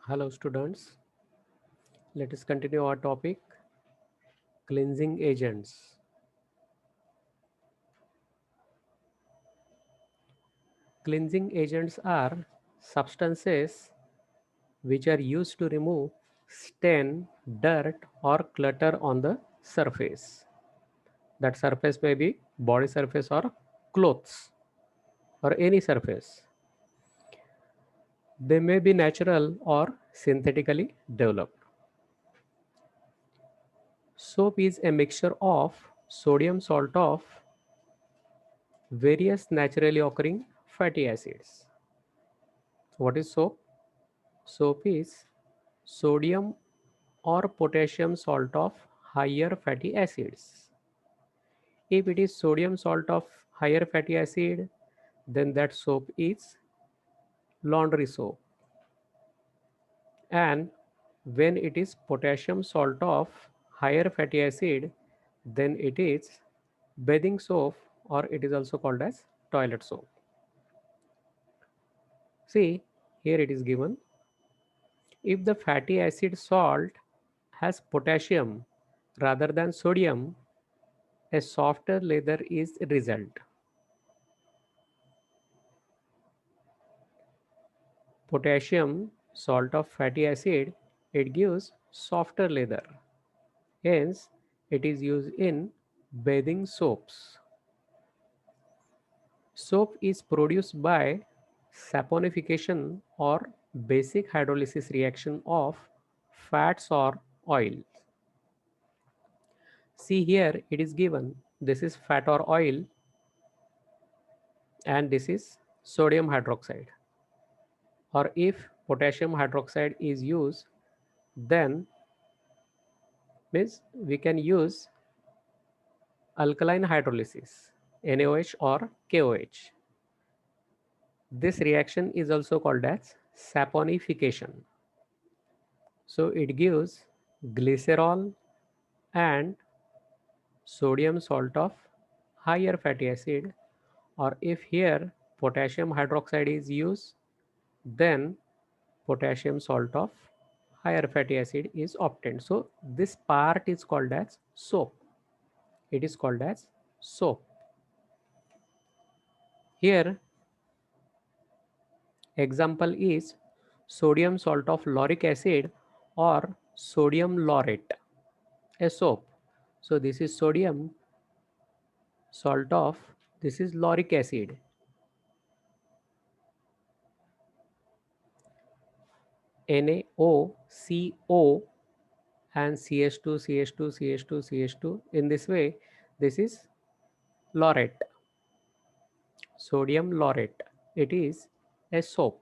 Hello students, let us continue our topic cleansing agents. Cleansing agents are substances which are used to remove stain, dirt or clutter on the surface. That surface may be body surface or clothes or any surface. They may be natural or synthetically developed. Soap is a mixture of sodium salt of various naturally occurring fatty acids. What is soap? Soap is sodium or potassium salt of higher fatty acids. If it is sodium salt of higher fatty acid, then that soap is laundry soap. And when it is potassium salt of higher fatty acid, then it is bathing soap or it is also called as toilet soap. See, here it is given. If the fatty acid salt has potassium rather than sodium, a softer lather is result. Potassium salt of fatty acid, it gives softer lather. Hence, it is used in bathing soaps. Soap is produced by saponification or basic hydrolysis reaction of fats or oil. See here it is given this is fat or oil and this is sodium hydroxide, or if potassium hydroxide is used, then means we can use alkaline hydrolysis NaOH or KOH. This reaction is also called as saponification. So it gives glycerol and sodium salt of higher fatty acid, or if here potassium hydroxide is used, then potassium salt of higher fatty acid is obtained. So this part is called as soap. It is called as soap. Here example is sodium salt of lauric acid or sodium laurate, a soap. So this is sodium salt of, this is lauric acid. NaOCO and CH2, CH2, CH2, CH2. In this way, this is laurate, sodium laurate. It is a soap.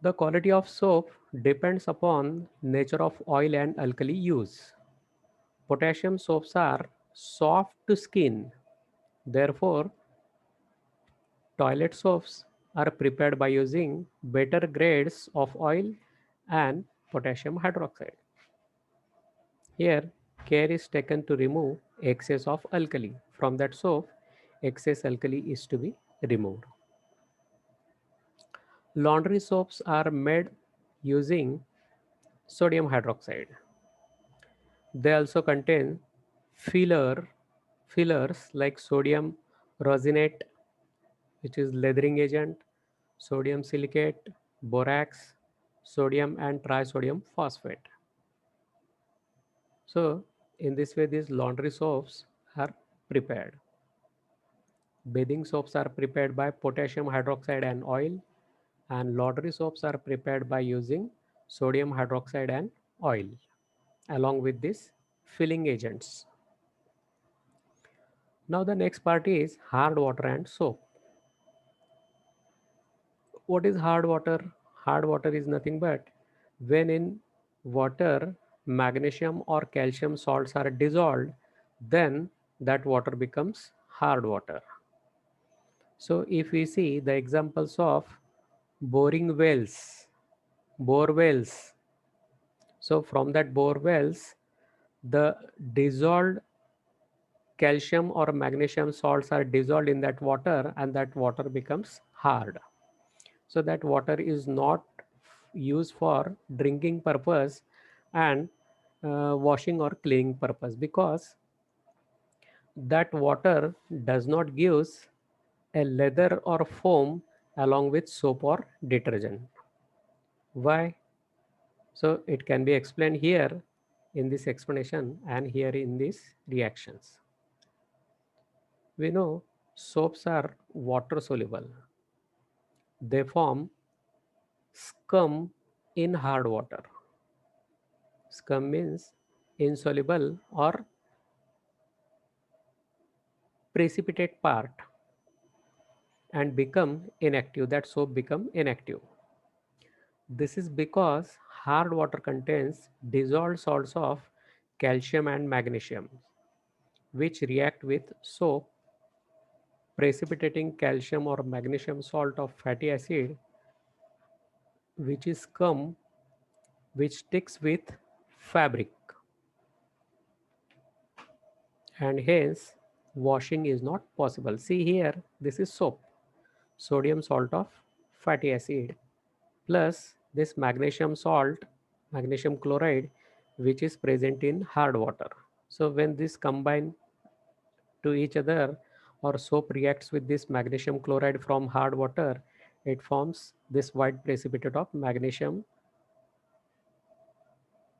The quality of soap depends upon nature of oil and alkali use. Potassium soaps are soft to skin. Therefore, toilet soaps are prepared by using better grades of oil and potassium hydroxide. Here, care is taken to remove excess of alkali. From that soap, excess alkali is to be removed. Laundry soaps are made using sodium hydroxide. They also contain filler fillers like sodium rosinate, which is leathering agent, sodium silicate, borax, sodium and trisodium phosphate. So in this way these laundry soaps are prepared. Bathing soaps are prepared by potassium hydroxide and oil, and laundry soaps are prepared by using sodium hydroxide and oil along with these filling agents. Now the next part is hard water and soap. What is hard water? Hard water is nothing but when in water magnesium or calcium salts are dissolved, then that water becomes hard water. So if we see the examples of boring wells, bore wells. So from that bore wells, the dissolved calcium or magnesium salts are dissolved in that water and that water becomes hard. So that water is not used for drinking purpose and washing or cleaning purpose, because that water does not gives a leather or foam along with soap or detergent. Why? So it can be explained here in this explanation and here in these reactions. We know soaps are water soluble. They form scum in hard water. Scum means insoluble or precipitate part, and become inactive. That soap become inactive. This is because hard water contains dissolved salts of calcium and magnesium, which react with soap, precipitating calcium or magnesium salt of fatty acid, which is scum, which sticks with fabric, and hence washing is not possible. See here, this is soap, sodium salt of fatty acid, plus this magnesium salt, magnesium chloride, which is present in hard water. So when this combine to each other, or soap reacts with this magnesium chloride from hard water, it forms this white precipitate of magnesium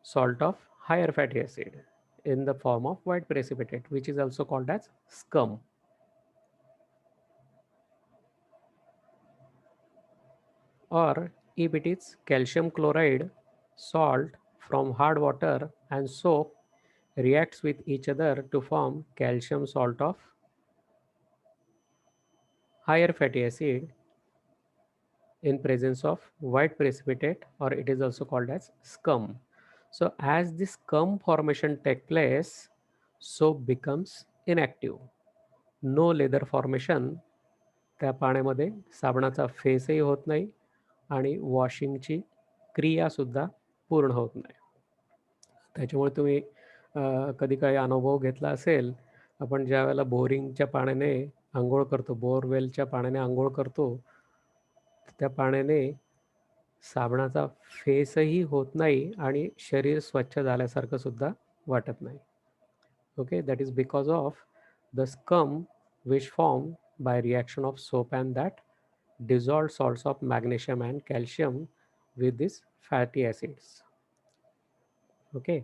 salt of higher fatty acid in the form of white precipitate, which is also called as scum. Or if it is calcium chloride salt from hard water and soap reacts with each other to form calcium salt of higher fatty acid in presence of white precipitate, or it is also called as scum. So as this scum formation take place, soap becomes inactive. No leather formation, त्या पाण्यामध्ये साबणाचा फेसही होत नाही आणि वॉशिंगची क्रियासुद्धा पूर्ण होत नाही. त्याच्यामुळे तुम्ही कधी काही अनुभव घेतला असेल, आपण ज्यावेळेला बोरिंगच्या पाण्याने अंघोळ करतो, बोरवेलच्या पाण्याने अंघोळ करतो, त्या पाण्याने साबणाचा फेसही होत नाही आणि शरीर स्वच्छ झाल्यासारखं सुद्धा वाटत नाही. Okay, that is because of the scum which form by reaction of soap and that dissolved salts of magnesium and calcium with these fatty acids. Okay.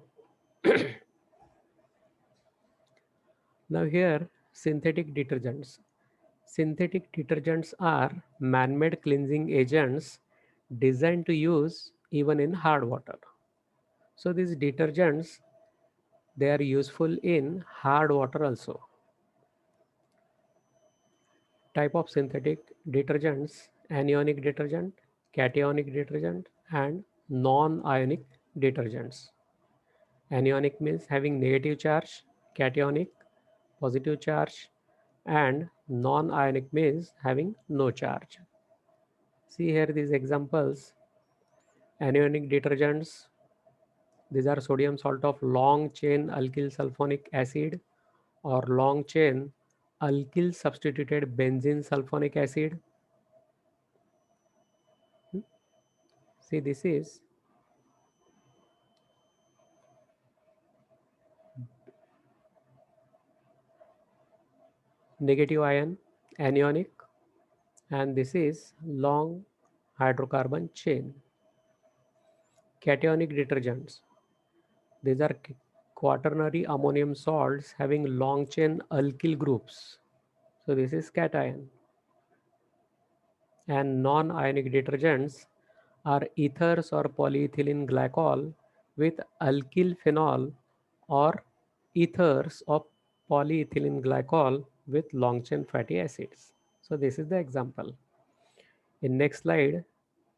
Now here synthetic detergents. Synthetic detergents are man-made cleansing agents designed to use even in hard water. So these detergents, they are useful in hard water also. Type of synthetic detergents: anionic detergent, cationic detergent, and non-ionic detergents. Anionic means having negative charge, cationic positive charge, and non-ionic means having no charge. See here these examples. Anionic detergents, these are sodium salt of long chain alkyl sulfonic acid or long chain alkyl substituted benzene sulfonic acid. See, this is negative ion, anionic, and this is long hydrocarbon chain. Cationic detergents, these are quaternary ammonium salts having long chain alkyl groups. So this is cation. And non-ionic detergents are ethers or polyethylene glycol with alkyl phenol, or ethers of polyethylene glycol with long chain fatty acids. So this is the example. In next slide,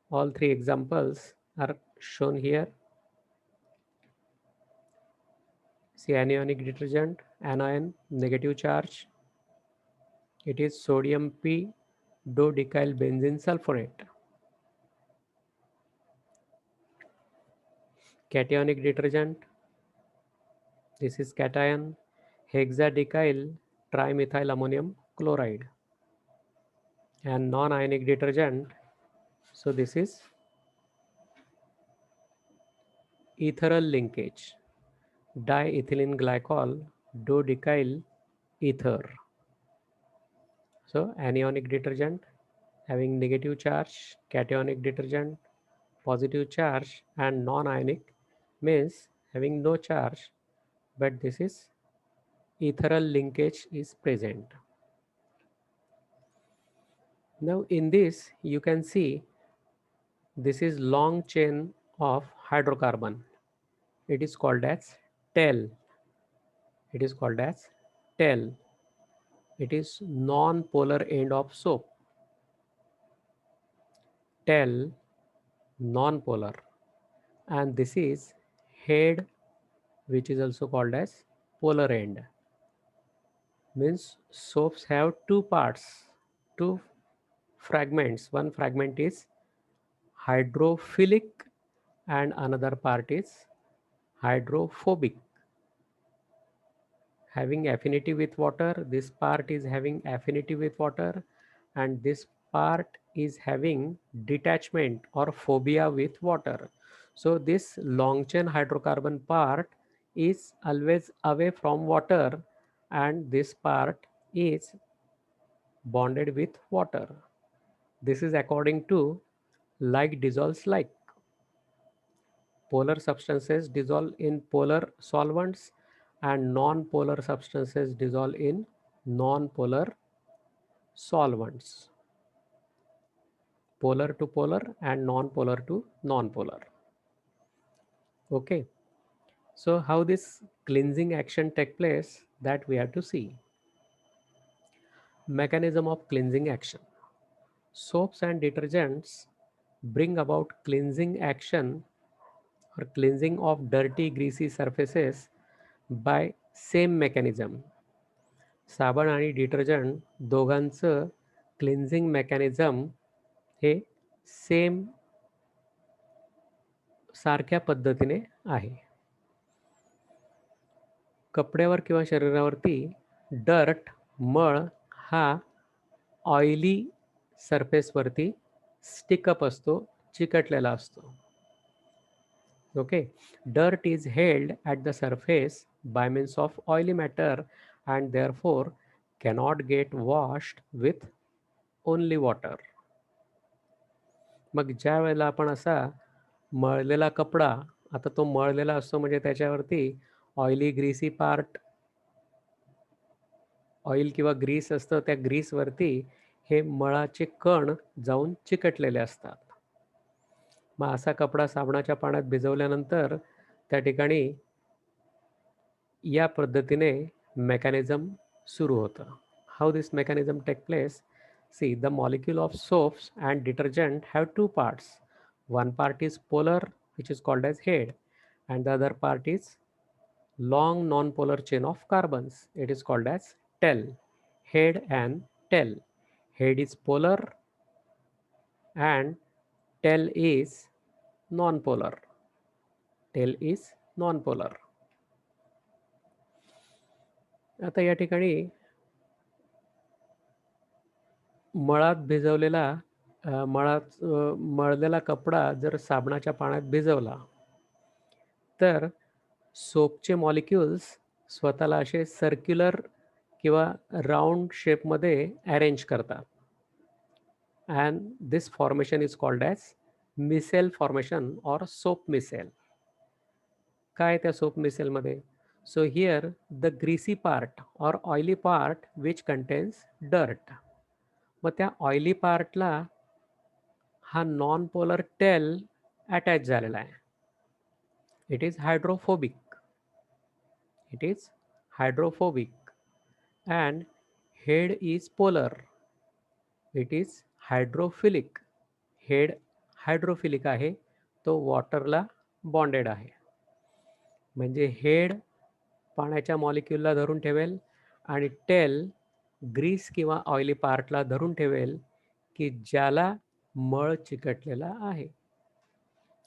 all three examples are shown here. See, anionic detergent, anion, negative charge. It is sodium p dodecyl benzene sulfonate. Cationic detergent, this is cation. hexadecyl trimethyl ammonium chloride. And non-ionic detergent, so this is ethereal linkage, diethylene glycol dodecyl ether. So anionic detergent having negative charge, cationic detergent positive charge, and non-ionic means having no charge, but this is ethereal linkage is present. Now in this you can see this is long chain of hydrocarbon. It is called as TEL. It is called as TEL. It is non-polar end of soap. TEL non-polar, and this is head, which is also called as polar end. Means soaps have two parts, two fragments. One fragment is hydrophilic and another part is hydrophobic. Having affinity with water, this part is having affinity with water, and this part is having detachment or phobia with water. So this long chain hydrocarbon part is always away from water, and this part is bonded with water. This is according to like dissolves like. Polar substances dissolve in polar solvents and non-polar substances dissolve in non-polar solvents. Polar to polar and non-polar to non-polar. Okay. So how this cleansing action take place, that we have to see. Mechanism of cleansing action. Soaps and detergents bring about cleansing action or cleansing of dirty greasy surfaces by same mechanism. साबण आणि detergent दोघांचं cleansing mechanism हे same सारख्या पद्धतीने आहे. कपड्यावर किंवा शरीरावरती dirt मळ हा ऑइली सरफेसवरती स्टिकअप असतो, चिकटलेला असतो. Okay. Dirt is held at the surface by means of oily matter and therefore cannot get washed with only water. मग ज्या वेळेला आपण असा मळलेला कपडा, आता तो मळलेला असतो म्हणजे त्याच्यावरती ऑइली ग्रीसी पार्ट, ऑइल किंवा ग्रीस असतं, त्या ग्रीसवरती हे मळाचे कण जाऊन चिकटलेले असतात. मग असा कपडा साबणाच्या पाण्यात भिजवल्यानंतर त्या ठिकाणी या पद्धतीने मेकॅनिझम सुरू होतं. How this mechanism take place? See, the molecule of soaps and detergent have two parts. One part is polar, which is called as head, and the other part is long non-polar chain of carbons. It is called as tail. Head and tail. Head is polar and tail is non-polar. Tail is non-polar. आता या ठिकाणी मळात भिजवलेला मळलेला कपडा जर साबणाच्या पाण्यात भिजवला तर सोपचे molecules स्वतःला असे circular किंवा राऊंड शेपमध्ये अरेंज करतात. And this formation is called as micelle formation or soap micelle. काय त्या सोप मिसेलमध्ये? So here the greasy part or oily part which contains dirt. मग त्या ऑइली पार्टला हा नॉन पोलर टेल अटॅच झालेला आहे. It is hydrophobic. It is hydrophobic and head is polar. It is hydrophilic. Head hydrophilic आहे, तो वॉटरला bonded आहे. म्हणजे head पाण्याच्या मॉलिक्यूलला धरून ठेवेल आणि टेल ग्रीस किंवा ऑइली पार्टला धरून ठेवेल की ज्याला मळ चिकटलेला आहे.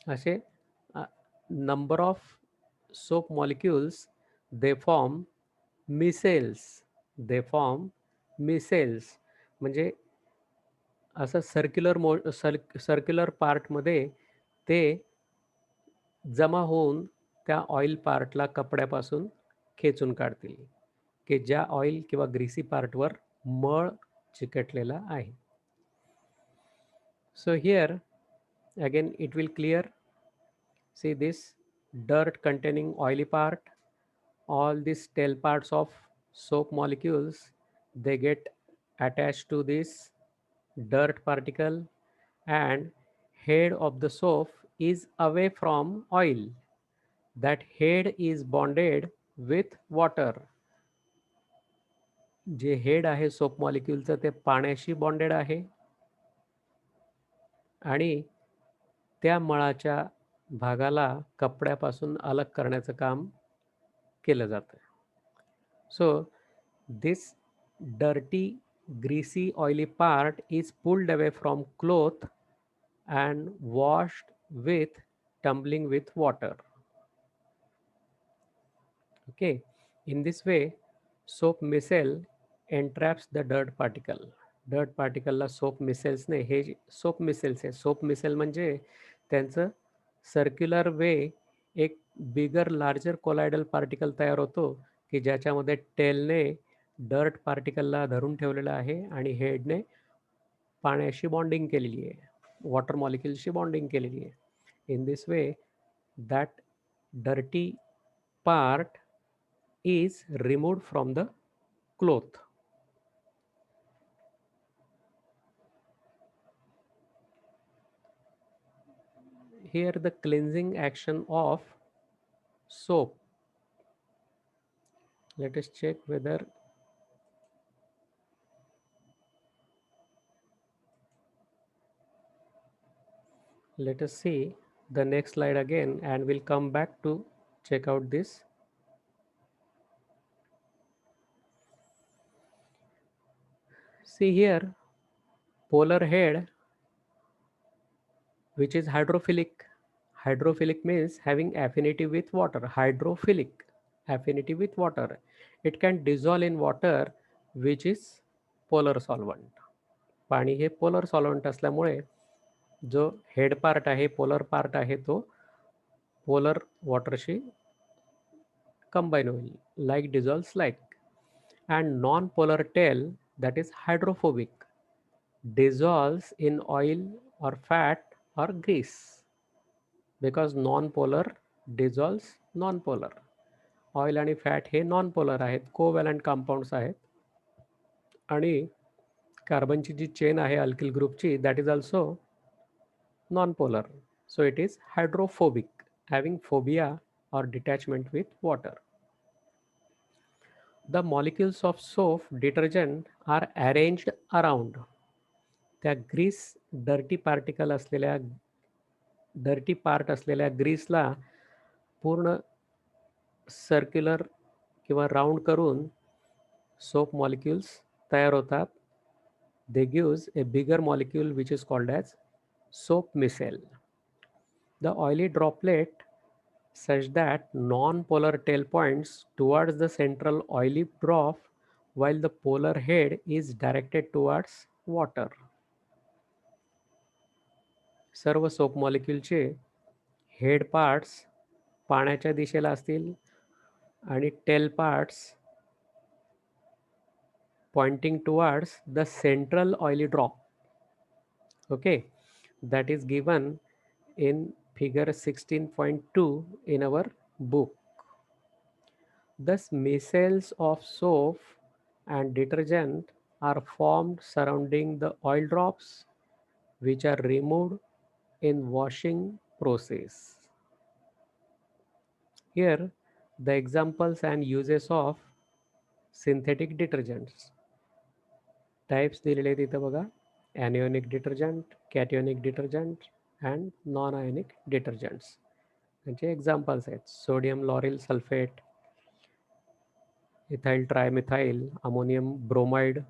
असे number of soap molecules they form micelles. They form micelles म्हणजे असं सर्क्युलर पार्टमध्ये ते जमा होऊन त्या ऑइल पार्टला कपड्यापासून खेचून काढतील, की ज्या ऑइल किंवा ग्रीसी पार्टवर मळ चिकटलेला आहे. So here again it will clear. See this dirt containing oily part, all these tail parts of soap molecules, they get attached to this dirt particle, and head of the soap is away from oil. That head is bonded with water. J head आहे soap मॉलिक्यूलचं ते पाण्याशी bonded आहे आणि त्या मळाच्या भागाला कपड्यापासून अलग करण्याचं काम केलं जातं. So this dirty, greasy, oily part is pulled away from cloth and washed with tumbling with water. Okay, in this way soap micelle entraps the dirt particle. Dirt particle La soap micelles ने हे soap micelles आहे. soap micelle म्हणजे त्यांचं circular वे एक बिगर larger कोलायडल particle तयार होतो की ज्याच्यामध्ये टेलने dirt पार्टिकलला धरून ठेवलेलं आहे आणि हेडने पाण्याशी बॉन्डिंग केलेली आहे, वॉटर मॉलिक्युलशी बॉन्डिंग केलेली आहे. In this way that dirty part is removed from the cloth. Here the cleansing action of soap. Let us check whether let us see the next slide again and we'll come back to check out this. See here, polar head, which is hydrophilic. Hydrophilic means having affinity with water. Hydrophilic, affinity with water. It can dissolve in water, which is polar solvent. पाणी हे polar solvent असल्यामुळे जो head part आहे, polar part आहे, तो polar वॉटरशी combine होईल, like dissolves like. And non polar tail, that is hydrophobic, dissolves in oil or fat or grease, because non-polar dissolves non-polar. Oil आणि fat हे non polar आहेत, covalent compounds आहेत आणि कार्बनची जी चेन आहे अल्किल ग्रुपची, that is also non-polar. So it is hydrophobic, having phobia or detachment with water. The molecules of soap detergent are arranged around. त्या ग्रीस डर्टी पार्टिकल असलेल्या dirty part असलेल्या ग्रीसला पूर्ण सर्क्युलर किंवा राऊंड करून soap molecules तयार होतात. They gives a bigger molecule which is called as soap micelle. The oily droplet such that non-polar tail points towards the central oily drop while the polar head is directed towards water. सर्व soap मॉलिक्यूलचे head parts पाण्याच्या दिशेला असतील आणि tail parts pointing towards the central oily drop. Okay, that is given in figure 16.2 in our book. Thus micelles of soap and detergent are formed surrounding the oil drops, which are removed in washing process. Here the examples and uses of synthetic detergents. Types दिलेले आहेत इथं बघा, anionic detergent, cationic detergent and non-ionic detergents. त्यांचे examples आहेत sodium lauryl sulfate, ethyl trimethyl, ammonium bromide,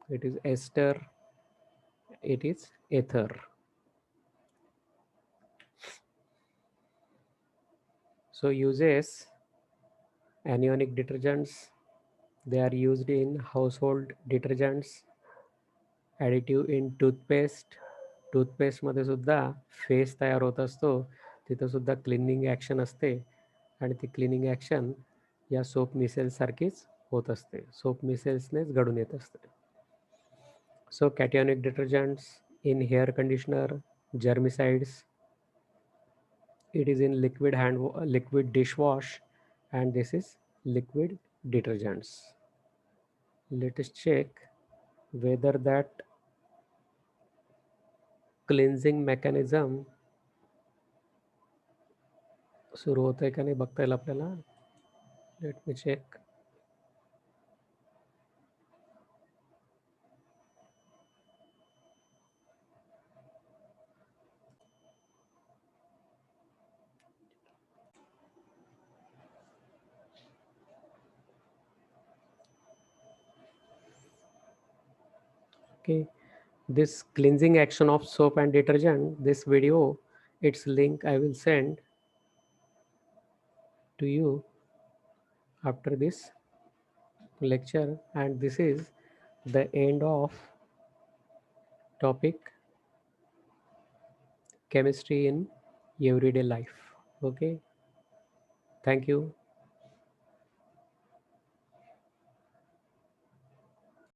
it is ester, it is ether. So uses Anionic detergents, they are used in household detergents, additive in toothpaste. टूथपेस्टमध्ये सुद्धा फेस तयार होत असतो, तिथं सुद्धा क्लिनिंग ॲक्शन असते आणि ती क्लिनिंग ॲक्शन या सोप मिसेल्ससारखीच होत असते, सोप मिसेल्सनेच घडून येत असते. So cationic detergents in hair conditioner, germicides, it is in liquid dishwash, and this is liquid detergents. Let us check whether that cleansing mechanism सुरू होतं आहे का नाही बघता येईल आपल्याला. Let me check. Okay, this cleansing action of soap and detergent, this video, its link I will send to you after this lecture, and this is the end of topic chemistry in everyday life. Okay, thank you.